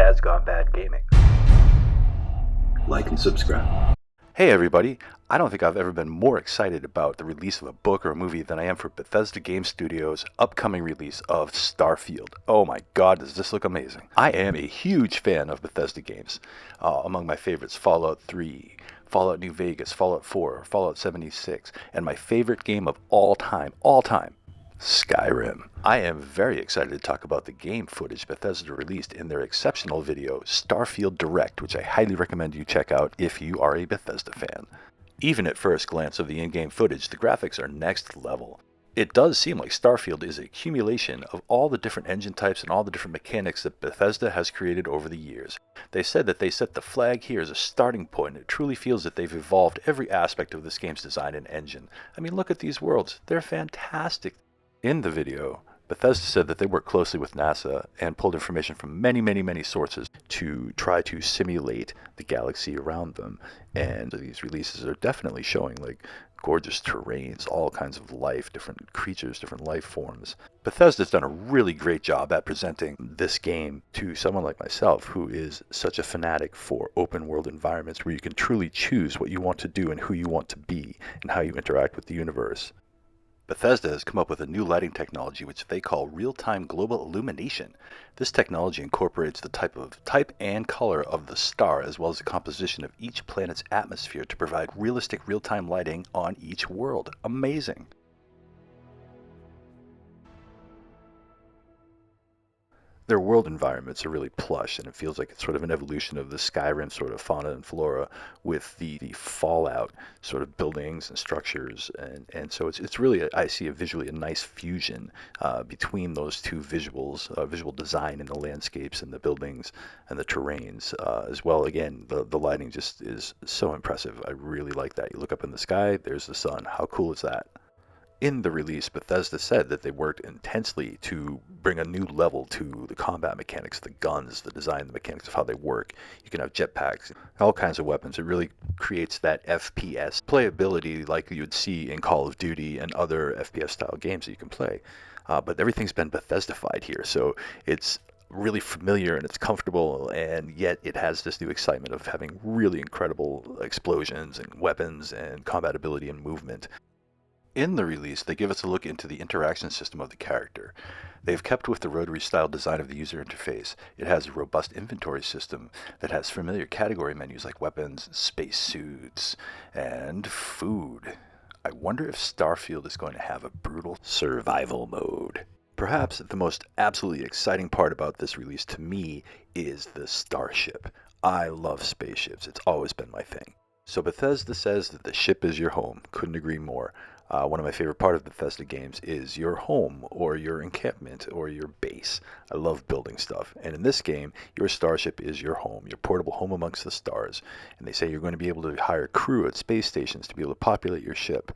Dad's Gone Bad Gaming. Like and subscribe. Hey everybody, I don't think I've ever been more excited about the release of a book or a movie than I am for Bethesda Game Studios' upcoming release of Starfield. Oh my god, does this look amazing. I am a huge fan of Bethesda games. Among my favorites, Fallout 3, Fallout New Vegas, Fallout 4, Fallout 76, and my favorite game of all time, Skyrim. I am very excited to talk about the game footage Bethesda released in their exceptional video, Starfield Direct, which I highly recommend you check out if you are a Bethesda fan. Even at first glance of the in-game footage, the graphics are next level. It does seem like Starfield is a accumulation of all the different engine types and all the different mechanics that Bethesda has created over the years. They said that they set the flag here as a starting point, and it truly feels that they've evolved every aspect of this game's design and engine. I mean, look at these worlds. They're fantastic. In the video, Bethesda said that they worked closely with NASA and pulled information from many sources to try to simulate the galaxy around them. And these releases are definitely showing like gorgeous terrains, all kinds of life, different creatures, different life forms. Bethesda's done a really great job at presenting this game to someone like myself who is such a fanatic for open world environments where you can truly choose what you want to do and who you want to be and how you interact with the universe. Bethesda has come up with a new lighting technology which they call real-time global illumination. This technology incorporates the type and color of the star as well as the composition of each planet's atmosphere to provide realistic real-time lighting on each world. Amazing! Their world environments are really plush, and it feels like it's sort of an evolution of the Skyrim sort of fauna and flora with the Fallout sort of buildings and structures, and so it's really, I see visually a nice fusion between those two visuals, visual design in the landscapes and the buildings and the terrains, as well. Again, the lighting just is so impressive. I really like that. You look up in the sky, there's the sun. How cool is that? In the release, Bethesda said that they worked intensely to bring a new level to the combat mechanics, the guns, the design, the mechanics of how they work. You can have jetpacks, all kinds of weapons. It really creates that FPS playability like you would see in Call of Duty and other FPS-style games that you can play. But everything's been Bethesda-fied here, so it's really familiar and it's comfortable, and yet it has this new excitement of having really incredible explosions and weapons and combat ability and movement. In the release, they give us a look into the interaction system of the character. They've kept with the rotary-style design of the user interface. It has a robust inventory system that has familiar category menus like weapons, spacesuits, and food. I wonder if Starfield is going to have a brutal survival mode. Perhaps the most absolutely exciting part about this release to me is the starship. I love spaceships. It's always been my thing. So Bethesda says that the ship is your home. Couldn't agree more. One of my favorite part of Bethesda games is your home or your encampment or your base. I love building stuff. And in this game, your starship is your home, your portable home amongst the stars. And they say you're going to be able to hire crew at space stations to be able to populate your ship.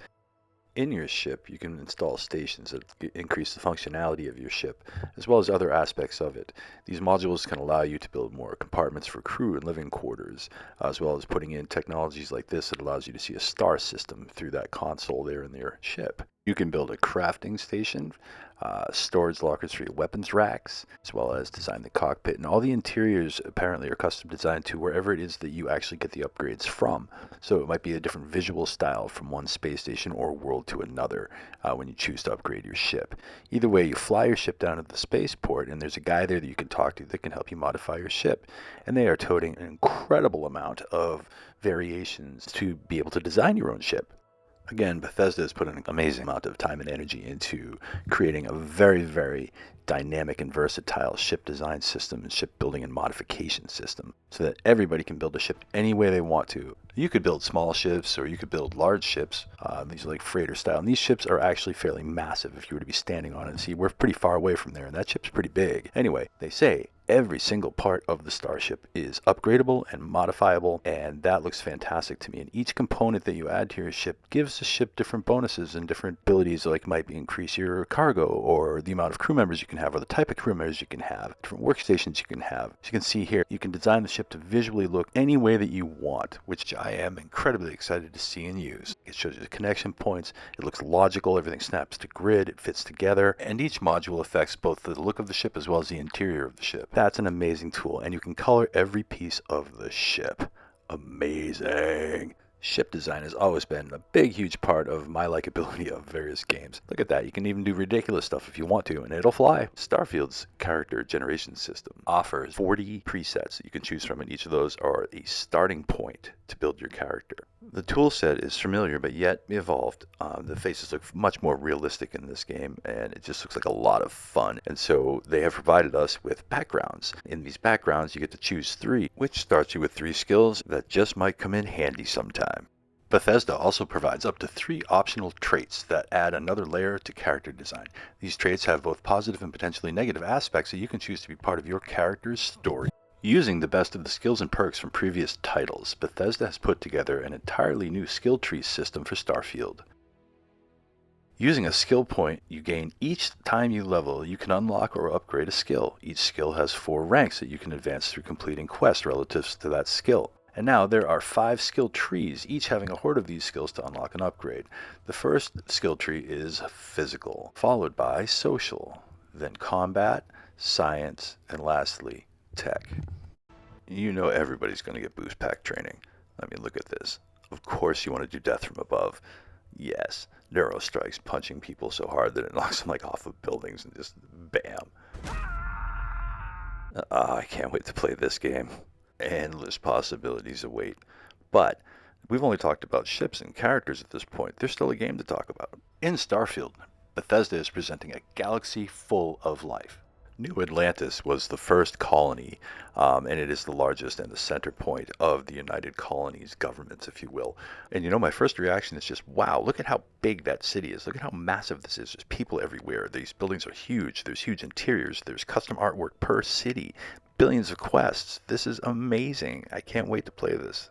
In your ship, you can install stations that increase the functionality of your ship, as well as other aspects of it. These modules can allow you to build more compartments for crew and living quarters, as well as putting in technologies like this that allows you to see a star system through that console there in your ship. You can build a crafting station, storage lockers for your weapons racks, as well as design the cockpit. And all the interiors apparently are custom designed to wherever it is that you actually get the upgrades from. So it might be a different visual style from one space station or world to another when you choose to upgrade your ship. Either way, you fly your ship down to the spaceport, and there's a guy there that you can talk to that can help you modify your ship. And they are toting an incredible amount of variations to be able to design your own ship. Again, Bethesda has put an amazing amount of time and energy into creating a very dynamic and versatile ship design system and ship building and modification system so that everybody can build a ship any way they want to. You could build small ships or you could build large ships. These are like freighter style. And these ships are actually fairly massive if you were to be standing on it. See, we're pretty far away from there and that ship's pretty big. Anyway, they say every single part of the starship is upgradable and modifiable, and that looks fantastic to me. And each component that you add to your ship gives the ship different bonuses and different abilities, like might be increase your cargo or the amount of crew members you can have or the type of crew members you can have, different workstations you can have. As you can see here, you can design the ship to visually look any way that you want, which I am incredibly excited to see and use. It shows you the connection points, it looks logical, everything snaps to grid, it fits together, and each module affects both the look of the ship as well as the interior of the ship. That's an amazing tool, and you can color every piece of the ship. Amazing. Ship design has always been a big, huge part of my likability of various games. Look at that, you can even do ridiculous stuff if you want to, and it'll fly. Starfield's character generation system offers 40 presets that you can choose from, and each of those are a starting point to build your character. The tool set is familiar, but yet evolved. The faces look much more realistic in this game, and it just looks like a lot of fun. And so they have provided us with backgrounds. In these backgrounds, you get to choose 3, which starts you with 3 skills that just might come in handy sometime. Bethesda also provides up to 3 optional traits that add another layer to character design. These traits have both positive and potentially negative aspects that you can choose to be part of your character's story. Using the best of the skills and perks from previous titles, Bethesda has put together an entirely new skill tree system for Starfield. Using a skill point you gain each time you level, you can unlock or upgrade a skill. Each skill has 4 ranks that you can advance through completing quests relative to that skill. And now there are 5 skill trees, each having a horde of these skills to unlock and upgrade. The first skill tree is physical, followed by social, then combat, science, and lastly, tech. You know everybody's going to get boost pack training. I mean, look at this. Of course you want to do death from above. Yes, neuro strikes, punching people so hard that it knocks them like off of buildings and just bam. I can't wait to play this game. Endless possibilities await. But we've only talked about ships and characters at this point. There's still a game to talk about. In Starfield, Bethesda is presenting a galaxy full of life. New Atlantis was the first colony, and it is the largest and the center point of the United Colonies governments, if you will. And you know, my first reaction is just, wow, look at how big that city is. Look at how massive this is. There's people everywhere. These buildings are huge. There's huge interiors. There's custom artwork per city. Billions of quests. This is amazing. I can't wait to play this.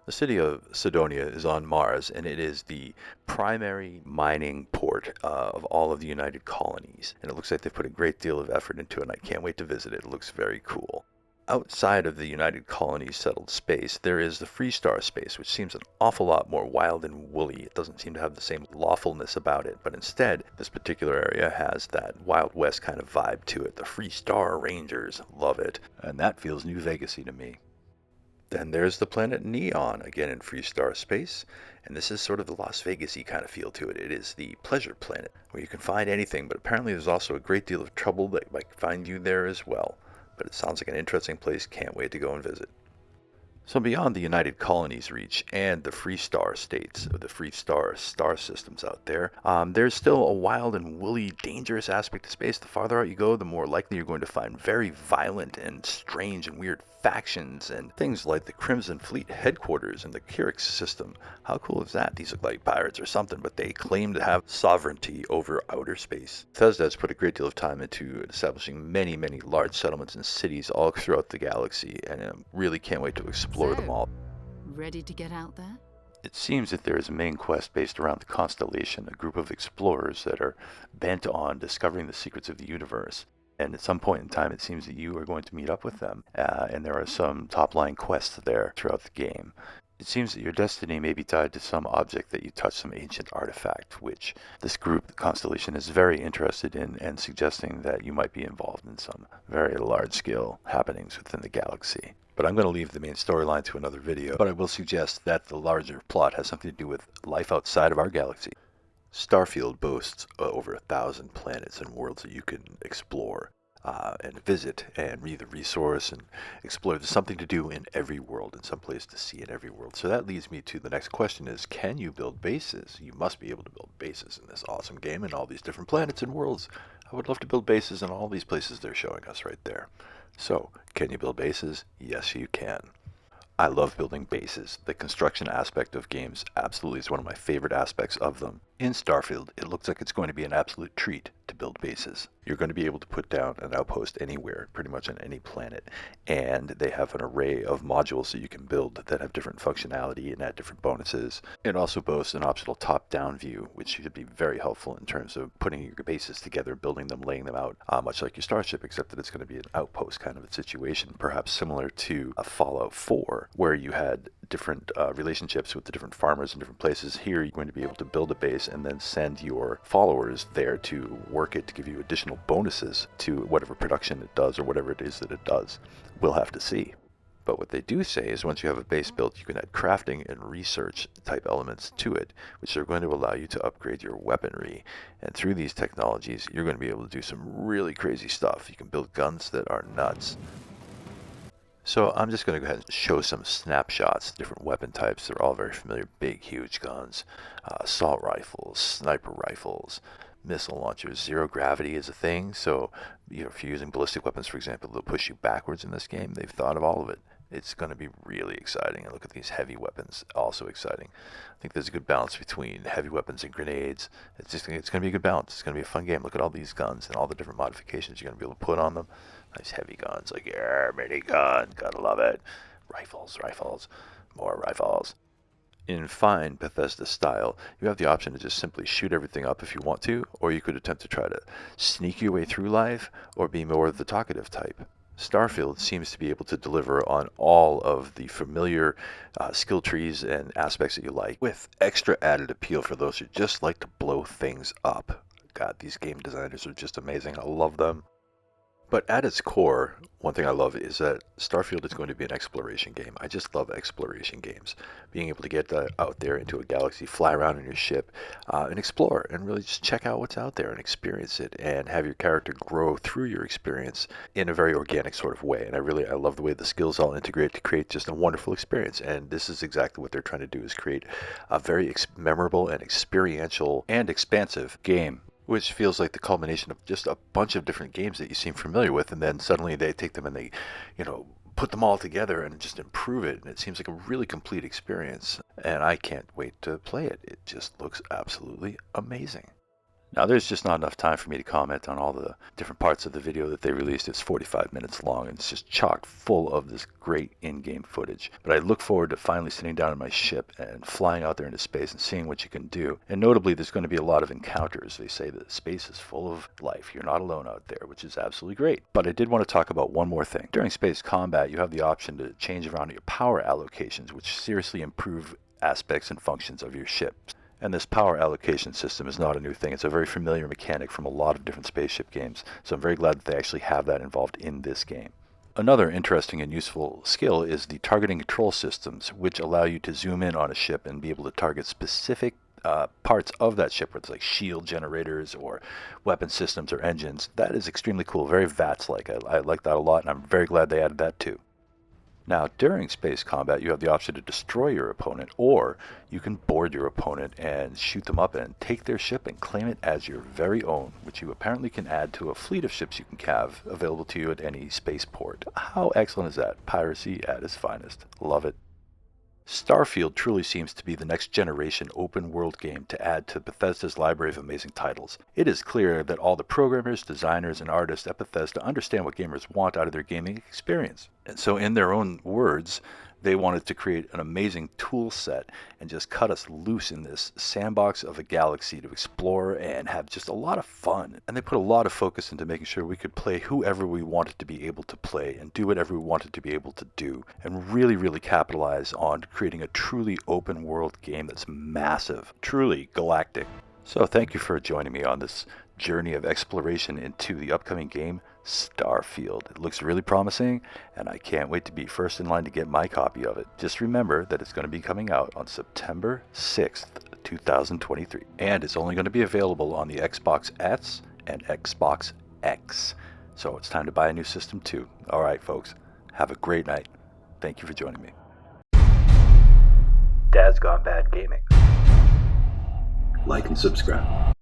The city of Cydonia is on Mars, and it is the primary mining port of all of the United Colonies. And it looks like they've put a great deal of effort into it, and I can't wait to visit it. It looks very cool. Outside of the United Colonies settled space, there is the Freestar space, which seems an awful lot more wild and woolly. It doesn't seem to have the same lawfulness about it, but instead, this particular area has that Wild West kind of vibe to it. The Freestar Rangers, love it. And that feels New Vegas-y to me. Then there's the planet Neon, again in Freestar space, and this is sort of the Las Vegas-y kind of feel to it. It is the pleasure planet, where you can find anything, but apparently there's also a great deal of trouble that might find you there as well. But it sounds like an interesting place, can't wait to go and visit. So beyond the United Colonies reach and the Freestar states, or the Freestar star systems out there, there's still a wild and woolly, dangerous aspect to space. The farther out you go, the more likely you're going to find very violent and strange and weird factions and things like the Crimson Fleet headquarters and the Kyrix system. How cool is that? These look like pirates or something, but they claim to have sovereignty over outer space. Bethesda has put a great deal of time into establishing many, many large settlements and cities all throughout the galaxy, and I really can't wait to explore them all. Ready to get out there? It seems that there is a main quest based around the Constellation, a group of explorers that are bent on discovering the secrets of the universe. And at some point in time, it seems that you are going to meet up with them, and there are some top-line quests there throughout the game. It seems that your destiny may be tied to some object that you touch, some ancient artifact, which this group, the Constellation, is very interested in and suggesting that you might be involved in some very large-scale happenings within the galaxy. But I'm going to leave the main storyline to another video, but I will suggest that the larger plot has something to do with life outside of our galaxy. Starfield boasts over 1,000 planets and worlds that you can explore and visit and read the resource and explore. There's something to do in every world and some place to see in every world. So that leads me to the next question is, can you build bases? You must be able to build bases in this awesome game and all these different planets and worlds. I would love to build bases in all these places they're showing us right there. So, can you build bases? Yes, you can. I love building bases. The construction aspect of games absolutely is one of my favorite aspects of them. In Starfield, it looks like it's going to be an absolute treat to build bases. You're going to be able to put down an outpost anywhere, pretty much on any planet, and they have an array of modules that you can build that have different functionality and add different bonuses. It also boasts an optional top-down view, which should be very helpful in terms of putting your bases together, building them, laying them out, much like your starship, except that it's going to be an outpost kind of a situation, perhaps similar to a Fallout 4, where you had different relationships with the different farmers in different places. Here you're going to be able to build a base and then send your followers there to work it to give you additional bonuses to whatever production it does or whatever it is that it does. We'll have to see. But what they do say is once you have a base built, you can add crafting and research type elements to it, which are going to allow you to upgrade your weaponry. And through these technologies, you're going to be able to do some really crazy stuff. You can build guns that are nuts. So I'm just going to go ahead and show some snapshots, different weapon types. They're all very familiar. Big, huge guns, assault rifles, sniper rifles, missile launchers. Zero gravity is a thing. So if you're using ballistic weapons, for example, they'll push you backwards in this game. They've thought of all of it. It's going to be really exciting. And look at these heavy weapons, also exciting. I think there's a good balance between heavy weapons and grenades. It's going to be a good balance. It's going to be a fun game. Look at all these guns and all the different modifications you're going to be able to put on them. Nice heavy guns, like minigun, gotta love it. Rifles, more rifles. In fine Bethesda style, you have the option to just simply shoot everything up if you want to, or you could attempt to try to sneak your way through life, or be more of the talkative type. Starfield seems to be able to deliver on all of the familiar skill trees and aspects that you like, with extra added appeal for those who just like to blow things up. God, these game designers are just amazing. I love them. But at its core, one thing I love is that Starfield is going to be an exploration game. I just love exploration games. Being able to get out there into a galaxy, fly around in your ship, and explore, and really just check out what's out there and experience it, and have your character grow through your experience in a very organic sort of way. And I love the way the skills all integrate to create just a wonderful experience. And this is exactly what they're trying to do, is create a very memorable and experiential and expansive game, which feels like the culmination of just a bunch of different games that you seem familiar with, and then suddenly they take them and they, put them all together and just improve it, and it seems like a really complete experience. And I can't wait to play it. It just looks absolutely amazing. Now, there's just not enough time for me to comment on all the different parts of the video that they released. It's 45 minutes long, and it's just chock full of this great in-game footage. But I look forward to finally sitting down in my ship and flying out there into space and seeing what you can do. And notably, there's going to be a lot of encounters. They say that space is full of life. You're not alone out there, which is absolutely great. But I did want to talk about one more thing. During space combat, you have the option to change around your power allocations, which seriously improve aspects and functions of your ship. And this power allocation system is not a new thing. It's a very familiar mechanic from a lot of different spaceship games, so I'm very glad that they actually have that involved in this game. Another interesting and useful skill is the targeting control systems, which allow you to zoom in on a ship and be able to target specific parts of that ship, where it's like shield generators or weapon systems or engines. That is extremely cool, very VATS-like. I like that a lot, and I'm very glad they added that too. Now, during space combat, you have the option to destroy your opponent, or you can board your opponent and shoot them up and take their ship and claim it as your very own, which you apparently can add to a fleet of ships you can have available to you at any spaceport. How excellent is that? Piracy at its finest. Love it. Starfield truly seems to be the next generation open world game to add to Bethesda's library of amazing titles. It is clear that all the programmers, designers, and artists at Bethesda understand what gamers want out of their gaming experience. And so in their own words, they wanted to create an amazing tool set and just cut us loose in this sandbox of a galaxy to explore and have just a lot of fun. And they put a lot of focus into making sure we could play whoever we wanted to be able to play and do whatever we wanted to be able to do, and really, really capitalize on creating a truly open world game that's massive, truly galactic. So thank you for joining me on this journey of exploration into the upcoming game, Starfield. It looks really promising, and I can't wait to be first in line to get my copy of it. Just remember that it's going to be coming out on September 6th, 2023, and it's only going to be available on the Xbox S and Xbox X. So it's time to buy a new system too. Alright folks, have a great night. Thank you for joining me. Dad's Gone Bad Gaming. Like and subscribe.